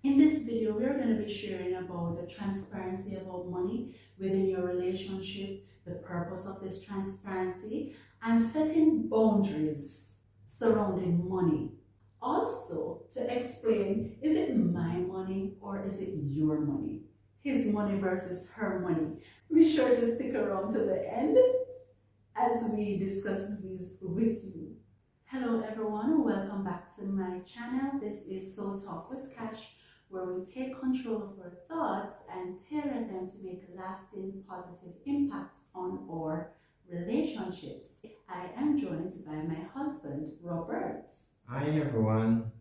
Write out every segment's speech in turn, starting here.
In this video, we're going to be sharing about the transparency about money within your relationship, the purpose of this transparency, and setting boundaries surrounding money. Also, to explain, is it my money or is it your money? His money versus her money. Be sure to stick around to the end as we discuss these with you. Hello everyone, welcome back to my channel. This is Soul Talk with Cash, where we take control of our thoughts and tailor them to make lasting positive impacts on our relationships. I am joined by my husband, Robert. Hi everyone.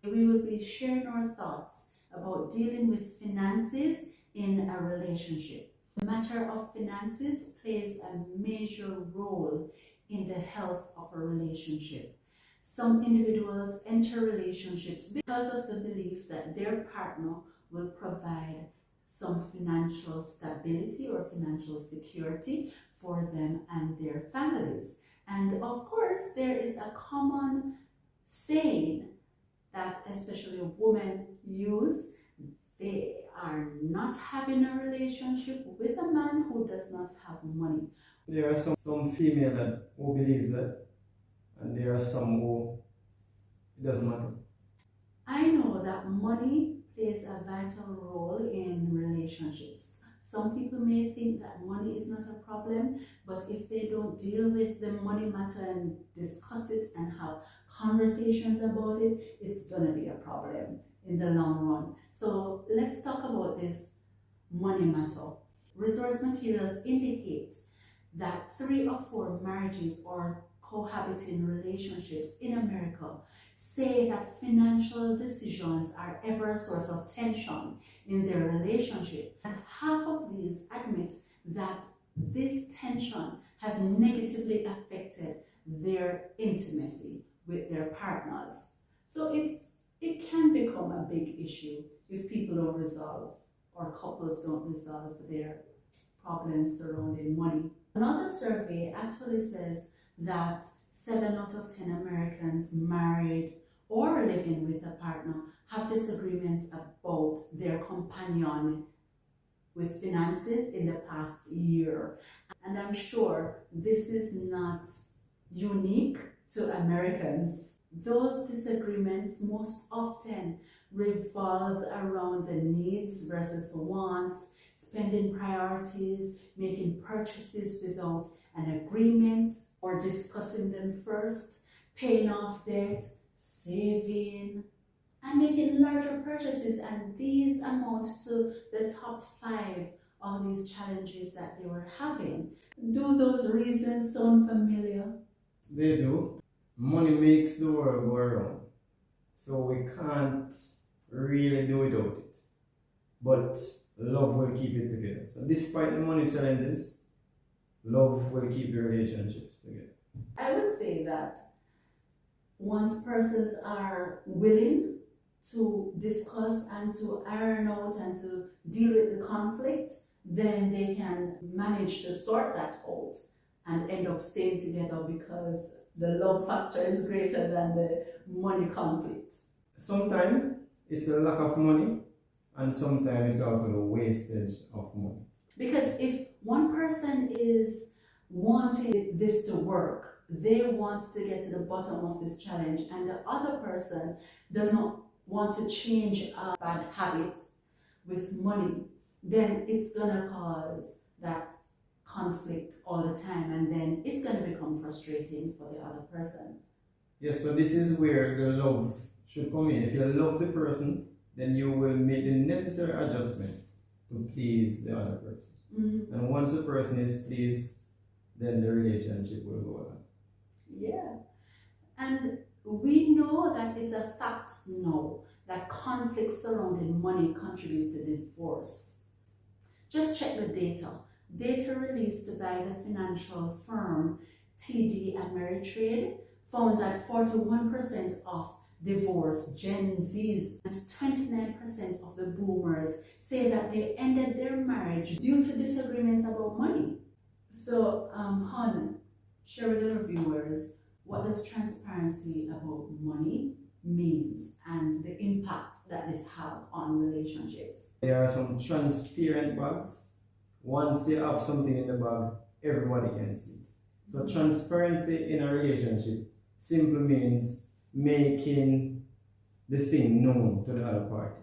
We will be sharing our thoughts about dealing with finances in a relationship. The matter of finances plays a major role in the health of a relationship. Some individuals enter relationships because of the belief that their partner will provide some financial stability or financial security for them and their families. And of course, there is a common saying that especially women use: they are not having a relationship with a man who does not have money. There are some female who believes that, and there are some who it doesn't matter. I know that money plays a vital role in relationships. Some people may think that money is not a problem, but if they don't deal with the money matter and discuss it and have conversations about it, it's going to be a problem in the long run. So let's talk about this money matter. Resource materials indicate that 3 or 4 marriages or cohabiting relationships in America say that financial decisions are ever a source of tension in their relationship. And half of these admit that this tension has negatively affected their intimacy with their partners. So it can become a big issue if people don't resolve, or couples don't resolve their problems surrounding money. Another survey actually says that 7 out of 10 Americans married or living with a partner have disagreements about their companion with finances in the past year. And I'm sure this is not unique to Americans. Those disagreements most often revolve around the needs versus wants, spending priorities, making purchases without an agreement or discussing them first, paying off debt, saving, and making larger purchases. And these amount to the top 5 of these challenges that they were having. Do those reasons sound familiar? They do. Money makes the world go around, so we can't really do without it. But love will keep it together. So despite the money challenges, love will keep the relationships together. I would say that once persons are willing to discuss and to iron out and to deal with the conflict, then they can manage to sort that out and end up staying together because the love factor is greater than the money conflict. Sometimes it's a lack of money, and sometimes it's also the wastage of money. Because if one person is wanting this to work, they want to get to the bottom of this challenge, and the other person does not want to change a bad habit with money, then it's gonna cause that conflict all the time, and then it's gonna become frustrating for the other person. Yes, so this is where the love should come in. If you love the person, then you will make the necessary adjustment to please the other person. Mm-hmm. And once the person is pleased, then the relationship will go on. Yeah. And we know that it's a fact now that conflict surrounding money contributes to divorce. Just check the data. Data released by the financial firm TD Ameritrade found that 41% of divorced Gen Zs and 29% of the boomers say that they ended their marriage due to disagreements about money. So, Han, share with our viewers what does transparency about money means and the impact that this have on relationships? There are some transparent bags. Once you have something in the bag, everybody can see it. So transparency in a relationship simply means making the thing known to the other party.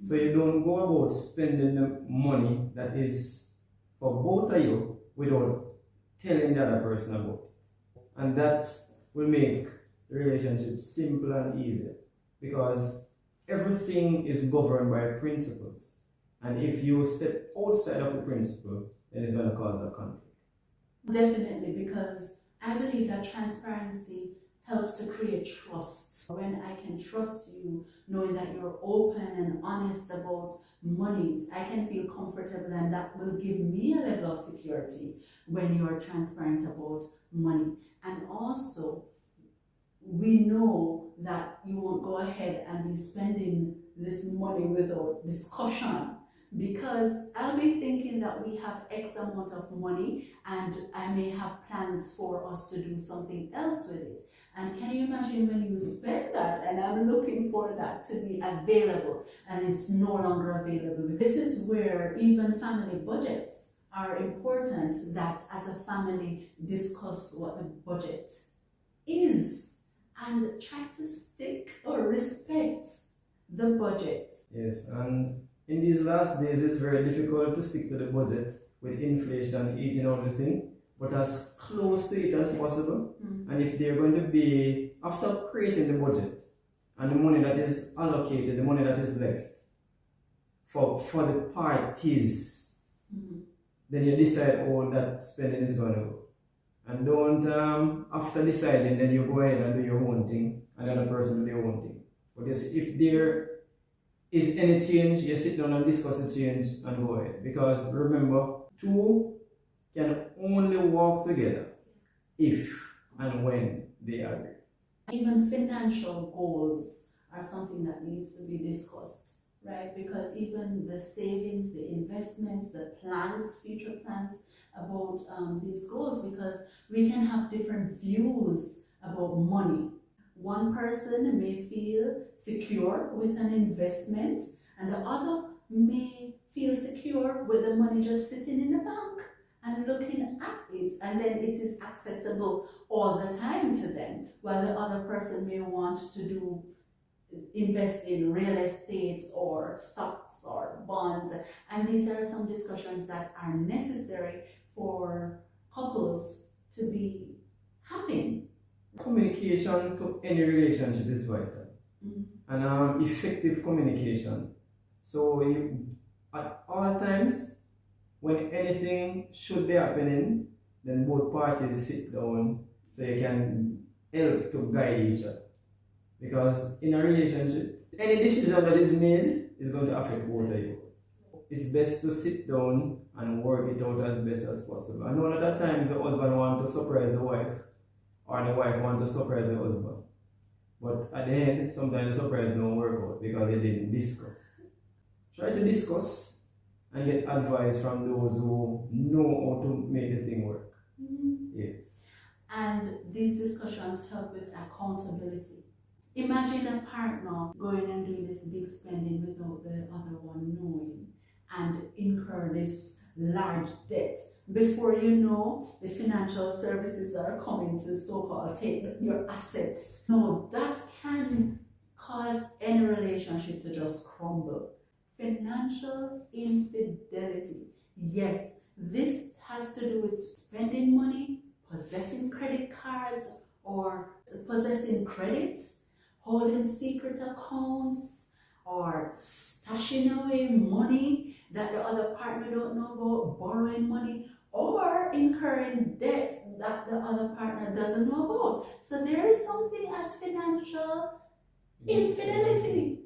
So you don't go about spending the money that is for both of you without telling the other person about it. And that will make the relationship simple and easier, because everything is governed by principles. And if you step outside of the principle, then it's going to cause a conflict. Definitely, because I believe that transparency helps to create trust. When I can trust you, knowing that you're open and honest about monies, I can feel comfortable, and that will give me a level of security when you're transparent about money. And also, we know that you won't go ahead and be spending this money without discussion, because I'll be thinking that we have X amount of money and I may have plans for us to do something else with it. And can you imagine when you spend that and I'm looking for that to be available and it's no longer available? This is where even family budgets are important, that as a family discuss what the budget is and try to stick or respect the budget. Yes, and in these last days, it's very difficult to stick to the budget with inflation eating all the thing, but as close to it as possible. And if they're going to be, after creating the budget and the money that is allocated, the money that is left for the parties, then you decide how that spending is going to go. And don't, after deciding, then you go ahead and do your own thing, and the other person do their own thing. But yes, if there is any change, you sit down and discuss the change and go ahead. Because remember, two can only walk together if and when they agree. Even financial goals are something that needs to be discussed, right? Because even the savings, the investments, the plans, future plans about these goals, because we can have different views about money. One person may feel secure with an investment, and the other may feel secure with the money just sitting in the bank and looking at it, and then it is accessible all the time to them, while the other person may want to invest in real estate or stocks or bonds. And these are some discussions that are necessary for couples to be having. Communication to any relationship is vital, and effective communication. So at all times, when anything should be happening, then both parties sit down so you can help to guide each other. Because in a relationship, any decision that is made is going to affect both of you. It's best to sit down and work it out as best as possible. I know that at times the husband wants to surprise the wife, or the wife wants to surprise the husband. But at the end, sometimes the surprise don't work out because they didn't discuss. Try to discuss and get advice from those who know how to make the thing work. Yes. And these discussions help with accountability. Imagine a partner going and doing this big spending without the other one knowing, and incur this large debt. Before you know, the financial services are coming to so-called take your assets. No, that can cause any relationship to just crumble. Financial infidelity. Yes, this has to do with spending money, possessing credit cards, or possessing credit, holding secret accounts, or stashing away money that the other partner don't know about, borrowing money, or incurring debt that the other partner doesn't know about. So there is something as financial infidelity.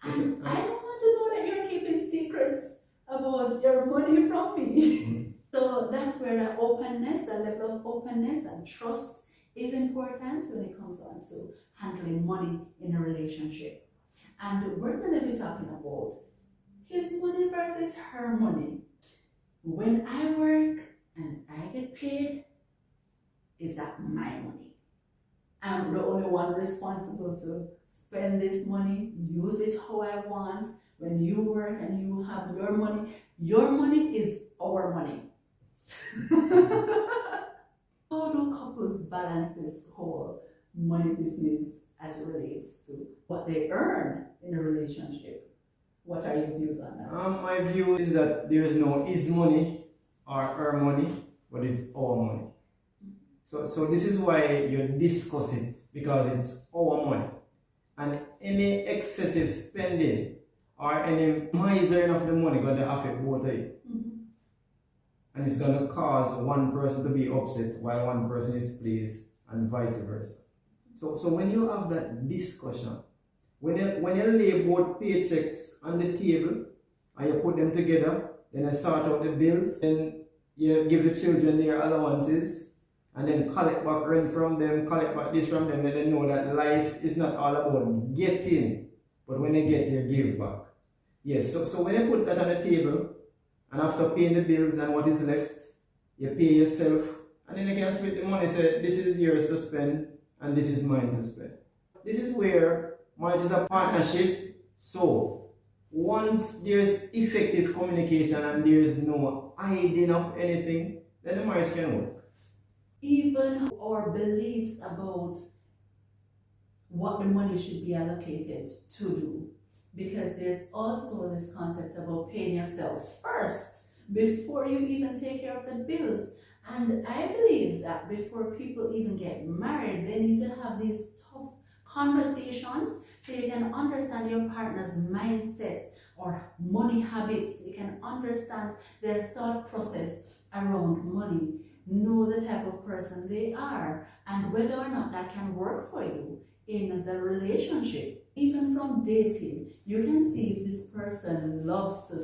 And I don't want to know that you're keeping secrets about your money from me. So that's where the openness, the level of openness and trust is important when it comes on to handling money in a relationship. And we're going to be talking about his money versus her money. When I work and I get paid, is that my money? I'm the only one responsible to spend this money, use it how I want. When you work and you have your money is our money. How do couples balance this whole money business as it relates to what they earn in a relationship? What are your views on that? My view is that there is no his money or her money, but it's our money. So this is why you discuss it, because it's our money. And any excessive spending or any misering of the money going to affect both of you. And it's going to cause one person to be upset while one person is pleased, and vice versa. So when you have that discussion, when you lay both paychecks on the table and you put them together, then you sort out the bills, then you give the children their allowances, and then collect back rent from them, collect back this from them, and they know that life is not all about getting, but when you get, you give back. Yes, so when you put that on the table, and after paying the bills and what is left, you pay yourself, and then you can split the money, say, this is yours to spend, and this is mine to spend. This is where marriage is a partnership. So once there's effective communication and there's no hiding of anything, then the marriage can work. Even our beliefs about what the money should be allocated to do, because there's also this concept about paying yourself first before you even take care of the bills. And I believe that before people even get married, they need to have these tough conversations so you can understand your partner's mindset or money habits. You can understand their thought process around money, know the type of person they are, and whether or not that can work for you in the relationship. Even from dating, you can see if this person loves to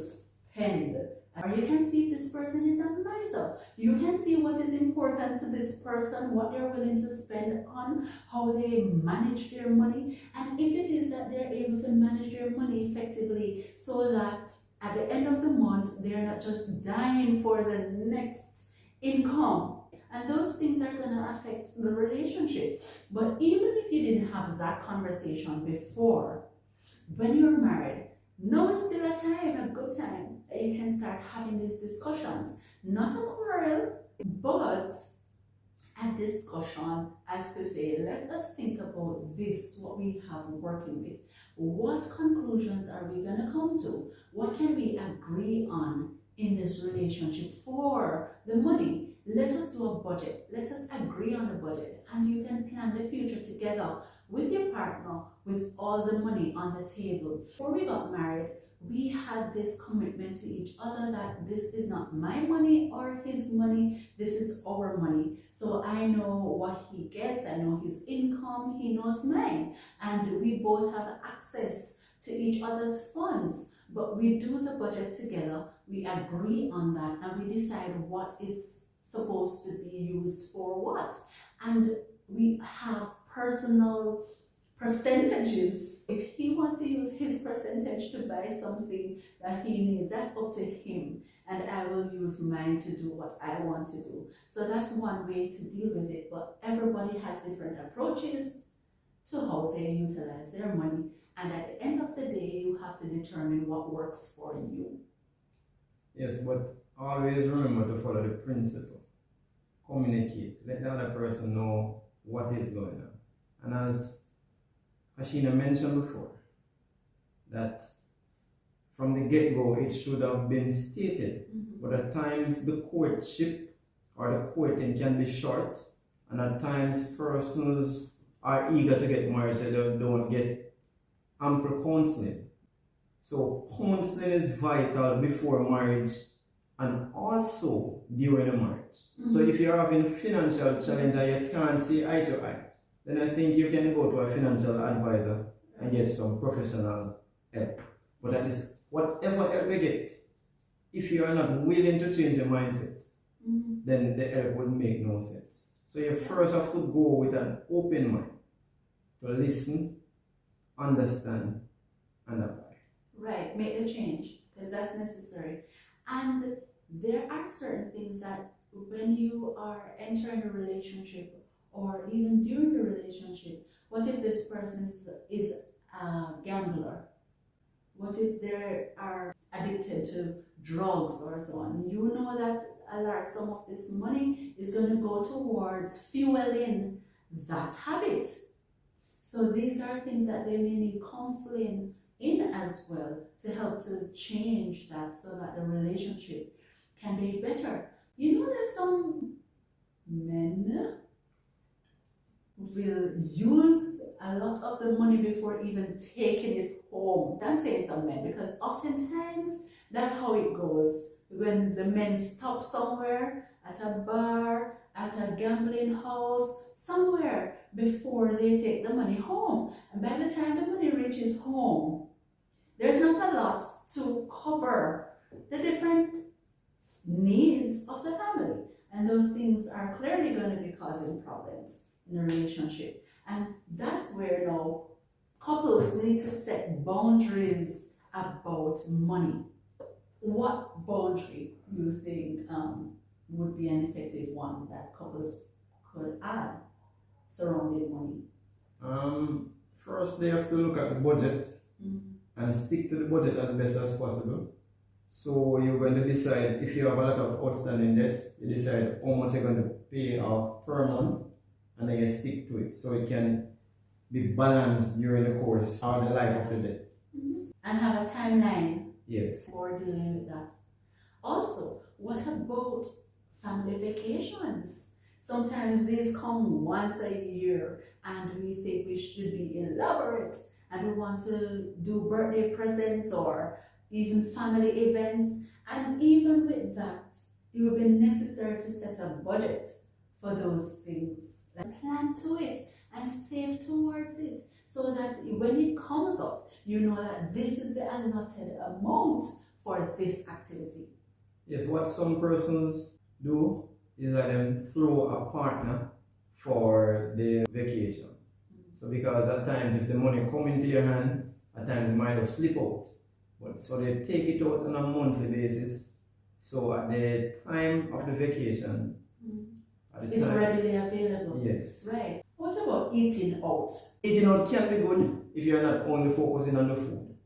spend, or you can see if this person is a miser. You can see what is important to this person, what they're willing to spend on, how they manage their money, and if it is that they're able to manage their money effectively so that at the end of the month, they're not just dying for the next income. And those things are going to affect the relationship. But even if you didn't have that conversation before, when you're married, now is still a time, a good time, that you can start having these discussions. Not a quarrel, but a discussion as to say, let us think about this, what we have working with. What conclusions are we going to come to? What can we agree on in this relationship for the money? Let us do a budget. Let us agree on the budget, and you can plan the future together with your partner with all the money on the table. Before we got married, we had this commitment to each other that this is not my money or his money, this is our money. So I know what he gets, I know his income, he knows mine, and we both have access to each other's funds. But we do the budget together, we agree on that, and we decide what is supposed to be used for what. And we have personal percentages. If he wants to use his percentage to buy something that he needs, that's up to him. And I will use mine to do what I want to do. So that's one way to deal with it. But everybody has different approaches to how they utilize their money. And at the end of the day, you have to determine what works for you. Yes, but always remember to follow the principle. Communicate. Let the other person know what is going on. And as Ashina mentioned before, that from the get-go it should have been stated. But at times the courtship or the courting can be short, and at times persons are eager to get married so they don't get ample counseling. So counseling is vital before marriage and also during the marriage. So if you're having financial challenge and you can't see eye to eye, then I think you can go to a financial advisor and get some professional help. But that is whatever help you get, if you are not willing to change your mindset, then the help will make no sense. So you first have to go with an open mind to listen, understand, and apply. Right, make the change, because that's necessary. And there are certain things that when you are entering a relationship or even during the relationship, What if this person is a gambler? What if they are addicted to drugs or so on? You know that a large sum of this money is going to go towards fueling that habit. So these are things that they may need counseling in as well to help to change that so that the relationship can be better. You know that some men will use a lot of the money before even taking it home. I'm saying some men because oftentimes that's how it goes. When the men stop somewhere, at a bar, at a gambling house, somewhere before they take the money home. And by the time the money reaches home, there's not a lot to cover the different needs of the family. And those things are clearly going to be causing problems in a relationship. And that's where now couples need to set boundaries about money. What boundary do you think would be an effective one that couples could add surrounding money? First, they have to look at the budget and stick to the budget as best as possible. So you're going to decide if you have a lot of outstanding debts, you decide how much you're going to pay off per month, and then you stick to it so it can be balanced during the course of the life of the debt. And have a timeline. Yes. For dealing with that. Also, what about family vacations? Sometimes these come once a year and we think we should be elaborate and we want to do birthday presents or even family events. And even with that, it would be necessary to set a budget for those things. Plan to it and save towards it so that when it comes up, you know that this is the allotted amount for this activity. Yes, what some persons do is that they throw a partner for the vacation. So because at times if the money come into your hand, at times it might have slip out. But so they take it out on a monthly basis. So at the time of the vacation, it's readily available. Yes. Right. What about eating out? Eating out can be good if you're not only focusing on the food,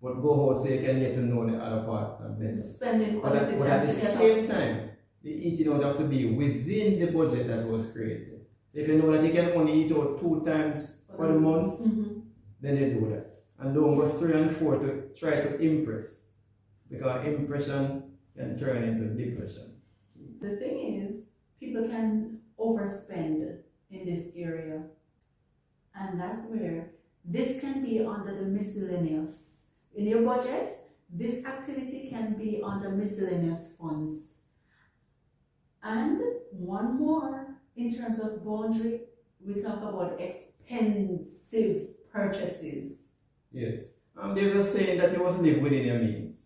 but go out so you can get to know the other partner better. Spending quality time but at the together. same time, the eating out have to be within the budget that was created. So if you know that you can only eat out 2 times for the month, then you do that. And don't go 3 and 4 to try to impress, because impression can turn into depression. The thing is, people can overspend in this area, and that's where this can be under the miscellaneous. In your budget, this activity can be under miscellaneous funds. And one more, in terms of boundary, we talk about expensive purchases. Yes. There's a saying that you must live within your means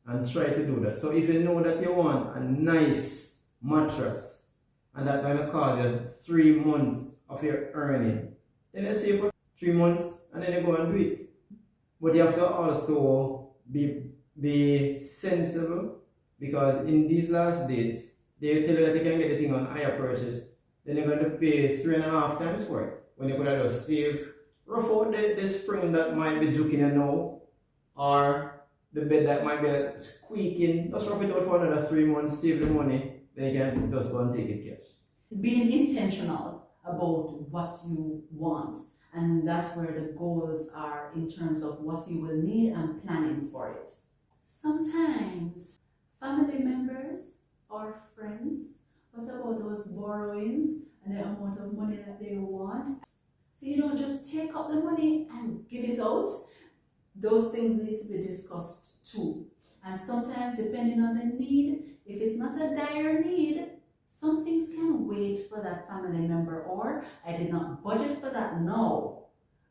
and try to do that. So if you know that you want a nice mattress and that's going to cost you 3 months of your earning, then you save for 3 months and then you go and do it. But you have to also be sensible, because in these last days, they tell you that you can get the thing on higher purchase, then you're going to pay 3.5 times for it. When you could have just save, rough out the spring that might be juking you now, or the bed that might be squeaking, just rough it out for another 3 months, save the money, then you can just go and take it cash. Being intentional about what you want, and that's where the goals are in terms of what you will need and planning for it. Sometimes family members or friends, what about those borrowings and the amount of money that they want? So you don't just take up the money and give it out. Those things need to be discussed too. And sometimes, depending on the need, if it's not a dire need, some things can wait for that family member, or I did not budget for that now,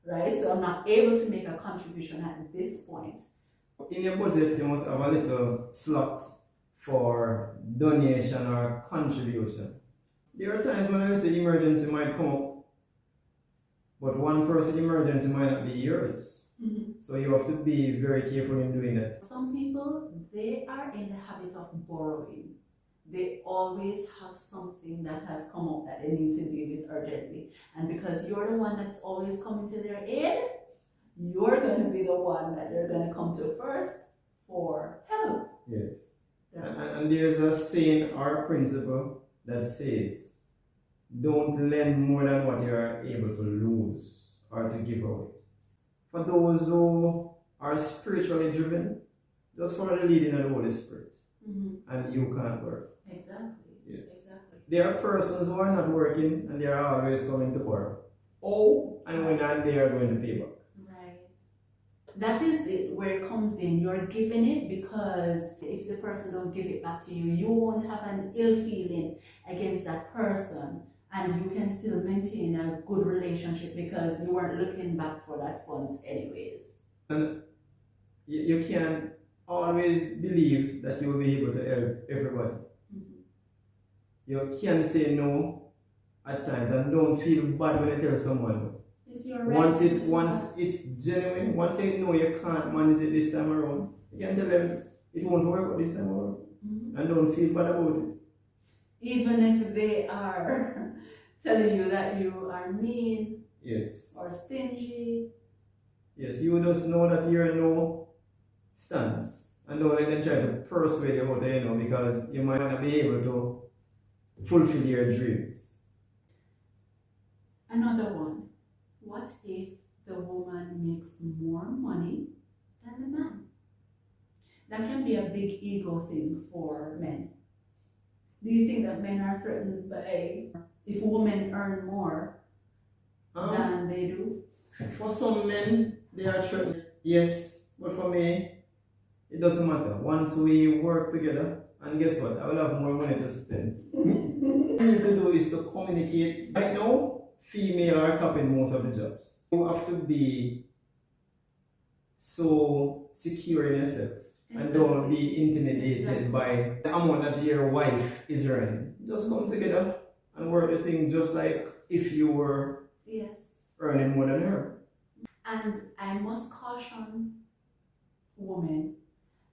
right? So I'm not able to make a contribution at this point. In your budget, you must have a little slot for donation or contribution. There are times when a little emergency might come up, but one person emergency might not be yours. So you have to be very careful in doing that. Some people, they are in the habit of borrowing. they always have something that has come up that they need to deal with urgently. And because you're the one that's always coming to their aid, you're going to be the one that they're going to come to first for help. Yes. Yeah. And there's a saying or principle that says, don't lend more than what you are able to lose or to give away. For those who are spiritually driven, just follow the leading of the Holy Spirit, and you can't work. Exactly. Yes. Exactly. There are persons who are not working and they are always coming to borrow. Oh, and when not, they are going to pay back. Right. That is it, where it comes in. You're giving it because if the person don't give it back to you, you won't have an ill feeling against that person, and you can still maintain a good relationship because you weren't looking back for that funds anyways. And you can always believe that you will be able to help everybody. You can say no at times, and don't feel bad when you tell someone no. It's your right. Once it's genuine, once you know you can't manage it this time around, you can tell them it won't work this time around, and don't feel bad about it. Even if they are telling you that you are mean, yes, or stingy. Yes, you just know that your no stands, and don't let them try to persuade you out there, because you might not be able to fulfill your dreams. Another one. What if the woman makes more money than the man? That can be a big ego thing for men. Do you think that men are threatened by if women earn more than they do? For some men, they are threatened. Yes, but for me, it doesn't matter. Once we work together, and guess what? I will have more money to spend. What you need to do is to communicate. Right now, female are topping most of the jobs. You have to be so secure in yourself. And don't be intimidated by the amount that your wife is earning. Just come together and work the thing just like if you were earning more than her. And I must caution women,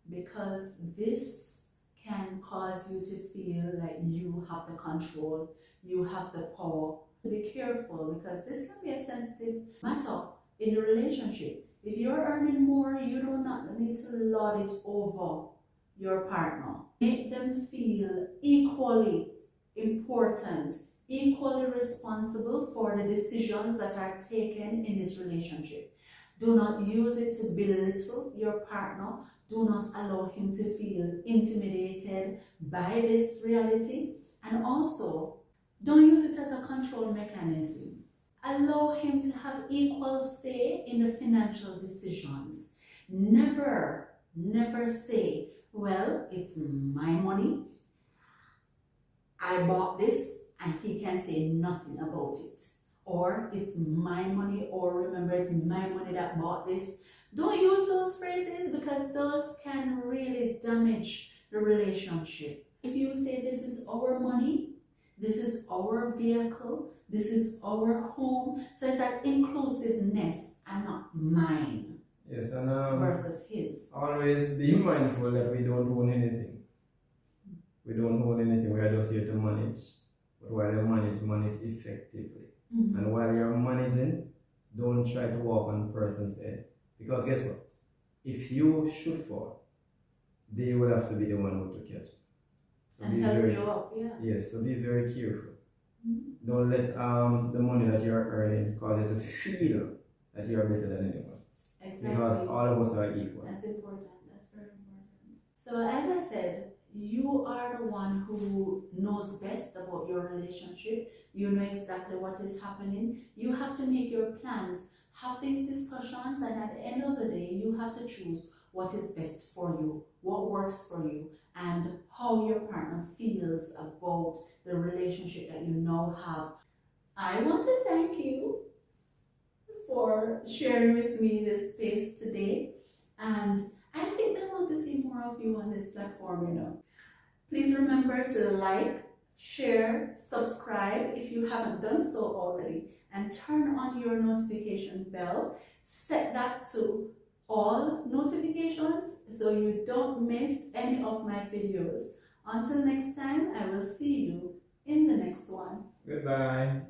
because this can cause you to feel like you have the control, you have the power. Be careful, because this can be a sensitive matter in the relationship. If you're earning more, you do not need to lord it over your partner. Make them feel equally important, equally responsible for the decisions that are taken in this relationship. Do not use it to belittle your partner. Do not allow him to feel intimidated by this reality. And also, don't use it as a control mechanism. Allow him to have equal say in the financial decisions. Never say, well, it's my money, I bought this, and he can say nothing about it. Or it's my money, or remember, it's my money that bought this. Don't use those phrases, because those can really damage the relationship. If you say this is our money, this is our vehicle, this is our home, so it's that inclusiveness and not mine. Yes, and versus his. Always be mindful that we don't own anything. We don't own anything, we are just here to manage. But while you manage effectively. And while you're managing, don't try to walk on the person's head. Because guess what? If you should fall, they will have to be the one who to catch you. So and help you up, Yes, so be very careful. Don't let the money that you're earning cause you to feel that you're better than anyone. Exactly. Because all of us are equal. That's important. That's very important. So as I said, you are the one who knows best about your relationship. You know exactly what is happening. You have to make your plans, have these discussions, and at the end of the day, you have to choose what is best for you, what works for you, and how your partner feels about the relationship that you now have. I want to thank you for sharing with me this space today, and I think they want to see more of you on this platform, Please remember to like, share, subscribe if you haven't done so already, and turn on your notification bell. Set that to all notifications so you don't miss any of my videos Until next time, I will see you in the next one. Goodbye.